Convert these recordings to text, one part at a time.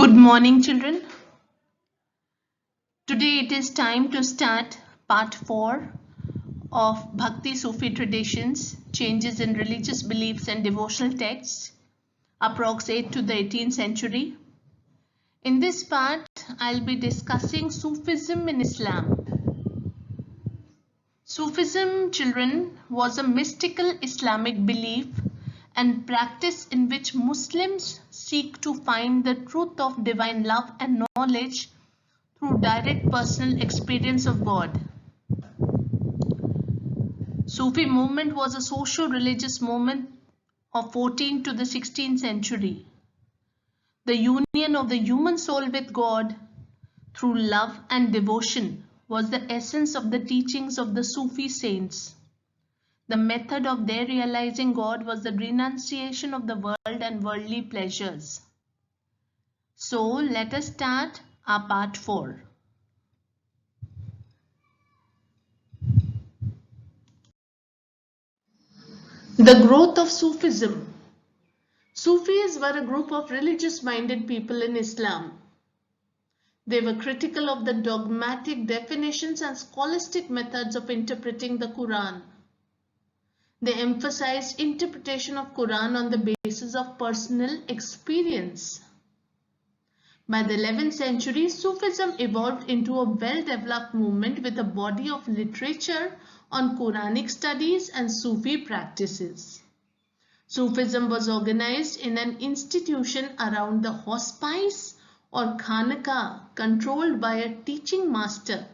Good morning, children. Today it is time to start part 4 of Bhakti Sufi traditions, changes in religious beliefs and devotional texts, approx 8 to the 18th century. In this part, I'll be discussing Sufism in Islam. Sufism, children, was a mystical Islamic belief and practice in which Muslims seek to find the truth of divine love and knowledge through direct personal experience of God. Sufi movement was a socio-religious movement of 14th to the 16th century. The union of the human soul with God through love and devotion was the essence of the teachings of the Sufi saints. The method of their realizing God was the renunciation of the world and worldly pleasures. So let us start our part 4. The growth of Sufism. Sufis were a group of religious-minded people in Islam. They were critical of the dogmatic definitions and scholastic methods of interpreting the Quran. They emphasized interpretation of Quran on the basis of personal experience. By the 11th century, Sufism evolved into a well-developed movement with a body of literature on Quranic studies and Sufi practices. Sufism was organized in an institution around the hospice or khanqa controlled by a teaching master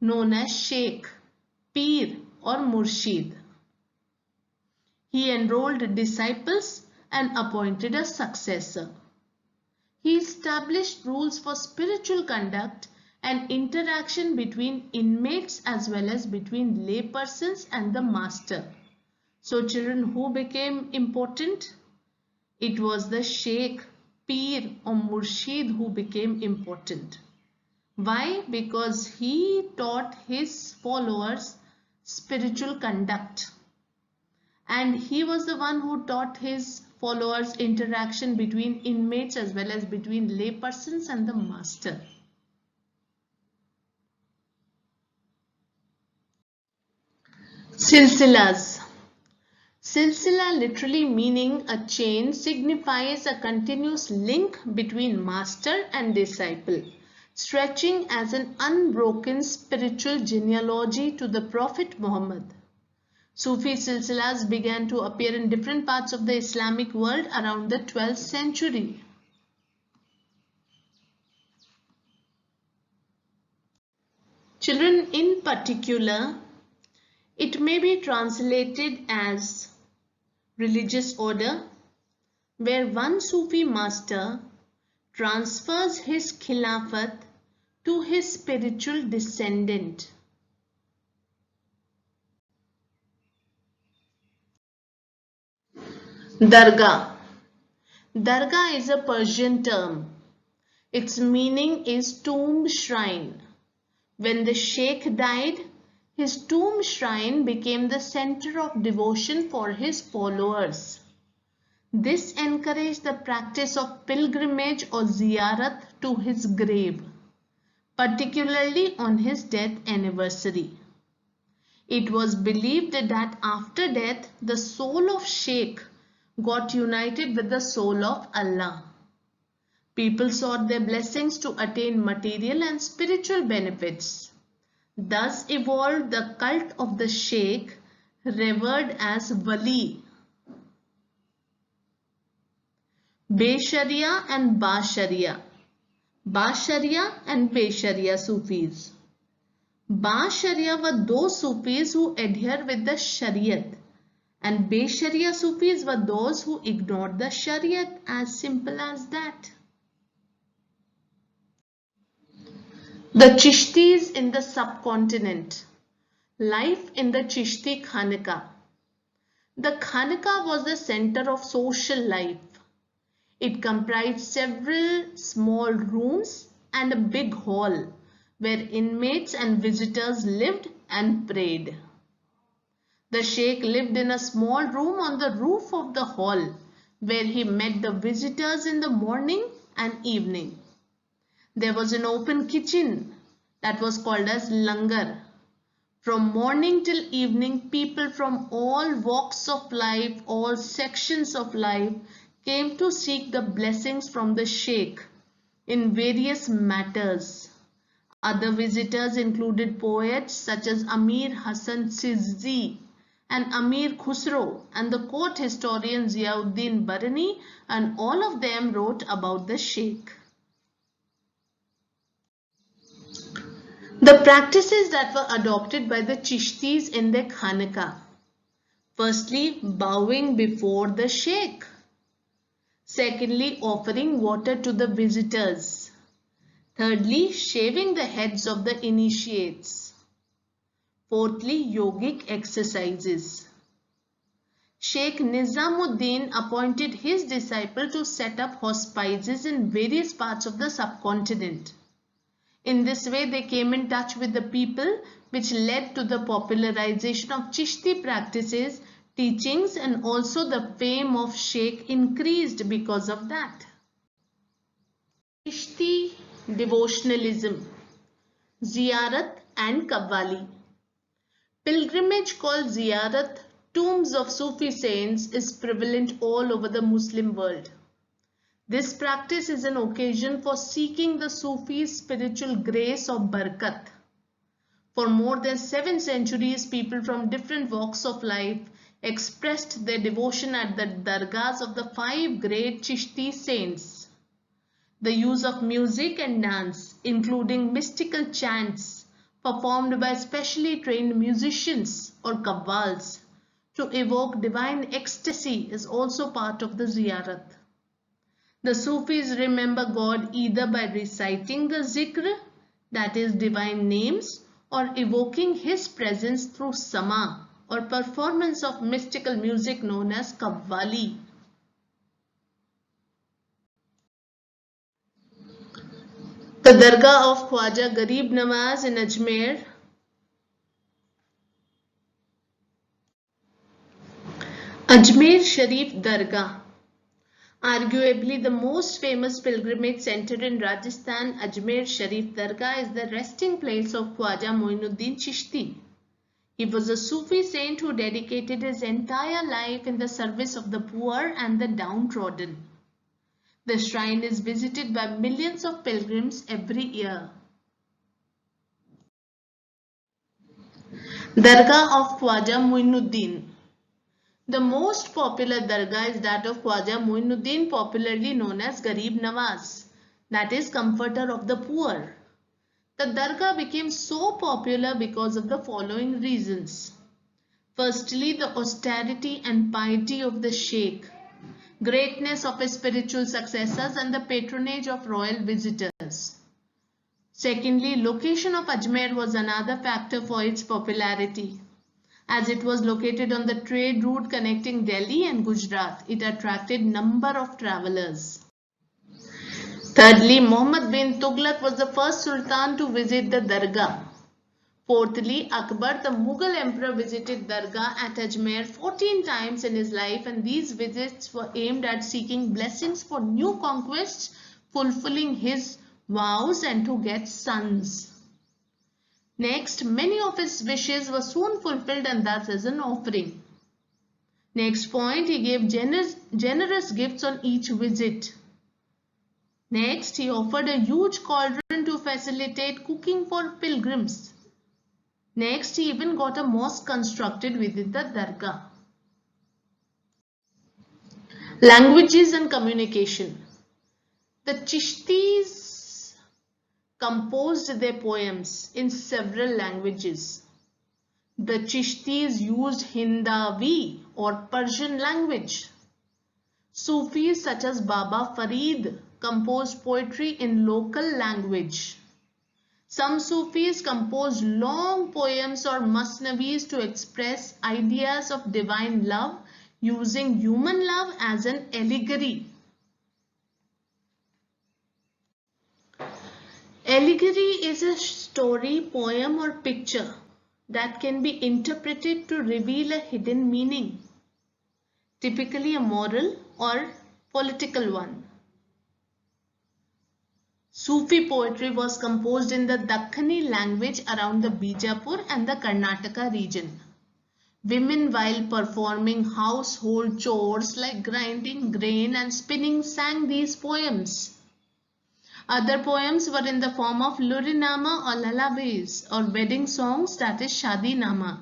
known as Sheikh, Pir or Murshid. He enrolled disciples and appointed a successor. He established rules for spiritual conduct and interaction between inmates as well as between laypersons and the master. So children, who became important? It was the Sheikh, Pir or Murshid who became important. Why? Because he taught his followers spiritual conduct. And he was the one who taught his followers interaction between inmates as well as between laypersons and the master. Silsilas. Silsila, literally meaning a chain, signifies a continuous link between master and disciple, stretching as an unbroken spiritual genealogy to the Prophet Muhammad. Sufi silsilas began to appear in different parts of the Islamic world around the 12th century. Children, in particular, it may be translated as religious order, where one Sufi master transfers his khilafat to his spiritual descendant. Dargah. Dargah is a Persian term. Its meaning is tomb shrine. When the sheikh died, his tomb shrine became the center of devotion for his followers. This encouraged the practice of pilgrimage or ziyarat to his grave, particularly on his death anniversary. It was believed that after death, the soul of sheikh got united with the soul of Allah. People sought their blessings to attain material and spiritual benefits. Thus evolved the cult of the sheikh, revered as wali. Besharia and Basharia. Basharia and Besharia Sufis. Basharia were those Sufis who adhere with the Shariat, and Besharia Sufis were those who ignored the Shariat, as simple as that. The Chishtis in the subcontinent. Life in the Chishti Khanqa. The Khanqa was the center of social life. It comprised several small rooms and a big hall where inmates and visitors lived and prayed. The sheikh lived in a small room on the roof of the hall where he met the visitors in the morning and evening. There was an open kitchen that was called as langar. From morning till evening, people from all walks of life, all sections of life came to seek the blessings from the Sheikh in various matters. Other visitors included poets such as Amir Hassan Sizzi and Amir Khusro and the court historian Ziauddin Barani, and all of them wrote about the Sheikh. The practices that were adopted by the Chishtis in their Khanaka. Firstly, bowing before the Sheikh. Secondly, offering water to the visitors. Thirdly, shaving the heads of the initiates. Fourthly, yogic exercises. Sheikh Nizamuddin appointed his disciple to set up hospices in various parts of the subcontinent. In this way, they came in touch with the people, which led to the popularization of Chishti practices, teachings, and also the fame of Sheikh increased because of that. Chishti devotionalism, Ziyarat and Qawwali. Pilgrimage called Ziyarat, tombs of Sufi saints, is prevalent all over the Muslim world. This practice is an occasion for seeking the Sufi's spiritual grace or barakat. For more than 7 centuries, people from different walks of life expressed their devotion at the dargahs of the 5 great Chishti saints. The use of music and dance, including mystical chants, performed by specially trained musicians or qawwals to evoke divine ecstasy, is also part of the ziyarat. The Sufis remember God either by reciting the zikr, that is divine names, or evoking his presence through sama or performance of mystical music known as qawwali. The Dargah of Khwaja Garib Nawaz in Ajmer. Ajmer Sharif Dargah. Arguably the most famous pilgrimage center in Rajasthan, Ajmer Sharif Dargah is the resting place of Khwaja Moinuddin Chishti. He was a Sufi saint who dedicated his entire life in the service of the poor and the downtrodden. The shrine is visited by millions of pilgrims every year. Dargah of Khwaja Moinuddin. The most popular dargah is that of Khwaja Moinuddin, popularly known as Garib Nawaz, that is, comforter of the poor. The dargah became so popular because of the following reasons. Firstly, the austerity and piety of the Sheikh, greatness of his spiritual successors, and the patronage of royal visitors. Secondly, location of Ajmer was another factor for its popularity. As it was located on the trade route connecting Delhi and Gujarat, it attracted number of travelers. Thirdly, Muhammad bin Tughlaq was the first sultan to visit the dargah. Fourthly, Akbar, the Mughal emperor, visited dargah at Ajmer 14 times in his life, and these visits were aimed at seeking blessings for new conquests, fulfilling his vows, and to get sons. Next, many of his wishes were soon fulfilled, and thus as an offering. Next point, he gave generous gifts on each visit. Next, he offered a huge cauldron to facilitate cooking for pilgrims. Next, he even got a mosque constructed within the dargah. Languages and communication. The Chishtis composed their poems in several languages. The Chishtis used Hindavi or Persian language. Sufis such as Baba Farid composed poetry in local language. Some Sufis composed long poems or masnavis to express ideas of divine love using human love as an allegory. Allegory is a story, poem or picture that can be interpreted to reveal a hidden meaning, typically a moral or political one. Sufi poetry was composed in the Dakhani language around the Bijapur and the Karnataka region. Women, while performing household chores like grinding grain and spinning, sang these poems. Other poems were in the form of lurinama or lullabies or wedding songs, that is Shadi Nama.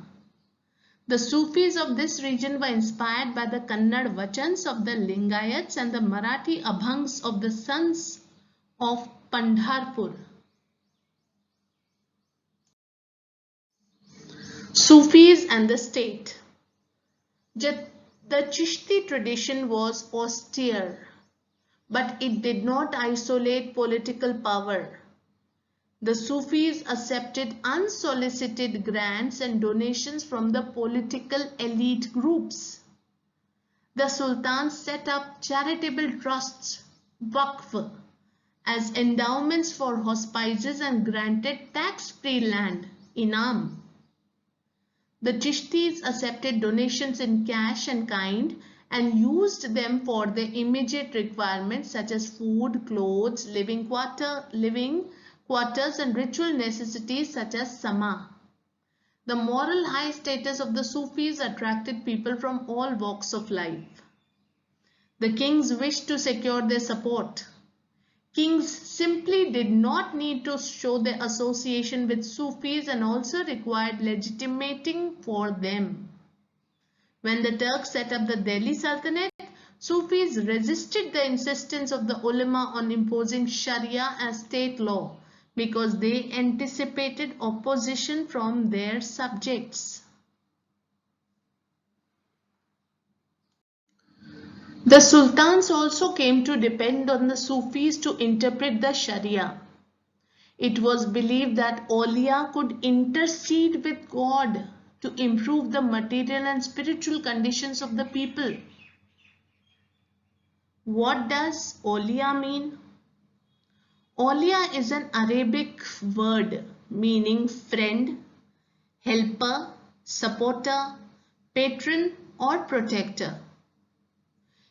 The Sufis of this region were inspired by the Kannada Vachans of the Lingayats and the Marathi Abhangs of the sons of Pandharpur. Sufis and the state. The Chishti tradition was austere, but it did not isolate political power. The Sufis accepted unsolicited grants and donations from the political elite groups. The sultans set up charitable trusts, waqf, as endowments for hospices and granted tax-free land, inam. The Chishtis accepted donations in cash and kind and used them for their immediate requirements such as food, clothes, living quarters and ritual necessities such as sama. The moral high status of the Sufis attracted people from all walks of life. The kings wished to secure their support. Kings simply did not need to show their association with Sufis and also required legitimating for them. When the Turks set up the Delhi Sultanate, Sufis resisted the insistence of the ulama on imposing Sharia as state law because they anticipated opposition from their subjects. The sultans also came to depend on the Sufis to interpret the Sharia. It was believed that awliya could intercede with God to improve the material and spiritual conditions of the people. What does awliya mean? Awliya is an Arabic word meaning friend, helper, supporter, patron or protector.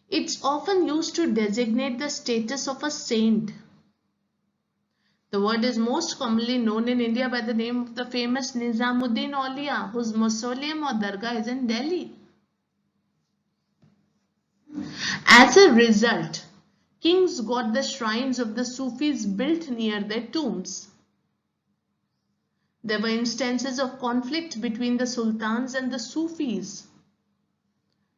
It's often used to designate the status of a saint. The word is most commonly known in India by the name of the famous Nizamuddin Auliya, whose mausoleum or dargah is in Delhi. As a result, kings got the shrines of the Sufis built near their tombs. There were instances of conflict between the sultans and the Sufis.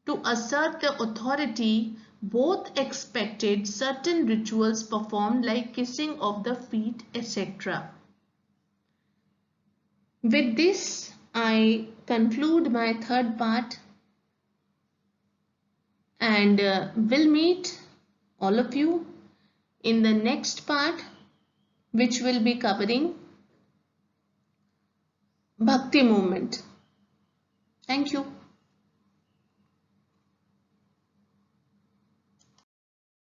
To assert their authority, both expected certain rituals performed like kissing of the feet, etc. With this, I conclude my third part and will meet all of you in the next part, which will be covering Bhakti movement. Thank you.